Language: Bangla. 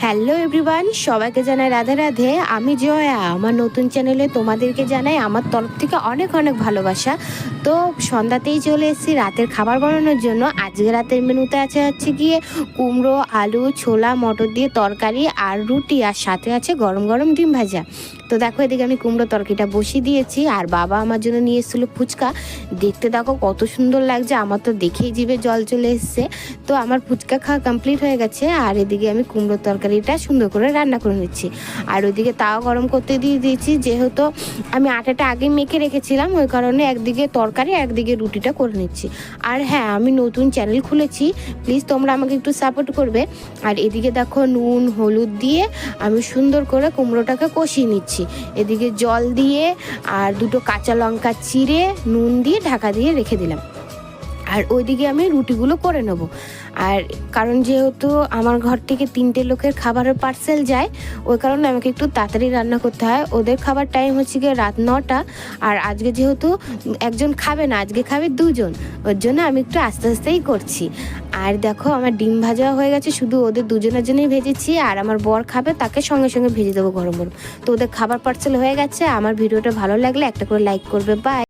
হ্যালো এভরিওয়ান, সবাইকে জানাই রাধে রাধে। আমি জয়া, আমার নতুন চ্যানেলে তোমাদেরকে জানাই আমার তরফ থেকে অনেক অনেক ভালোবাসা। তো সন্ধ্যাতেই চলে এসেছি রাতের খাবার বানানোর জন্য। আজকে রাতের মেনুতে হচ্ছে গিয়ে কুমড়ো, আলু, ছোলা, মটর দিয়ে তরকারি আর রুটি, আর সাথে আছে গরম গরম ডিম ভাজা। তো দেখো, এদিকে আমি কুমড়ো তরকারিটা বসিয়ে দিয়েছি, আর বাবা আমার জন্য নিয়ে এসেছিলো ফুচকা। দেখতে দেখো কত সুন্দর লাগছে, আমার তো দেখেই জিভে জল চলে এসছে। তো আমার ফুচকা খাওয়া কমপ্লিট হয়ে গেছে, আর এদিকে আমি কুমড়োর তরকারিটা সুন্দর করে রান্না করে নিচ্ছি। আর ওইদিকে তাও গরম করতে দিয়ে দিয়েছি, যেহেতু আমি আটাটা আগে মেখে রেখেছিলাম, ওই কারণে একদিকে তরকারি একদিকে রুটিটা করে নিচ্ছি। আর হ্যাঁ, আমি নতুন চ্যানেল খুলেছি, প্লিজ তোমরা আমাকে একটু সাপোর্ট করবে। আর এদিকে দেখো নুন হলুদ দিয়ে আমি সুন্দর করে কুমড়োটাকে কষিয়ে নিচ্ছি। এদিকে জল দিয়ে আর দুটো কাঁচা লঙ্কা চিড়ে নুন দিয়ে ঢাকা দিয়ে রেখে দিলাম। আর ওইদিকে আমি রুটিগুলো করে নেব। আর কারণ যেহেতু আমার ঘর থেকে 3টে লোকের খাবারের পার্সেল যায়, ওই কারণে আমাকে একটু তাড়াতাড়ি রান্না করতে হয়। ওদের খাবার টাইম হচ্ছে গিয়ে রাত 9টা, আর আজকে যেহেতু একজন খাবে না, আজকে খাবে 2জন, ওর জন্য আমি একটু আস্তে আস্তেই করছি। আর দেখো, আমার ডিম ভাজা হয়ে গেছে, শুধু ওদের দুজনের জন্যই ভেজেছি, আর আমার বর খাবে, তাকে সঙ্গে সঙ্গে ভেজে দেবো গরম গরম। তো ওদের খাবার পার্সেল হয়ে গেছে। আমার ভিডিওটা ভালো লাগলে একটা করে লাইক করবে। বাই।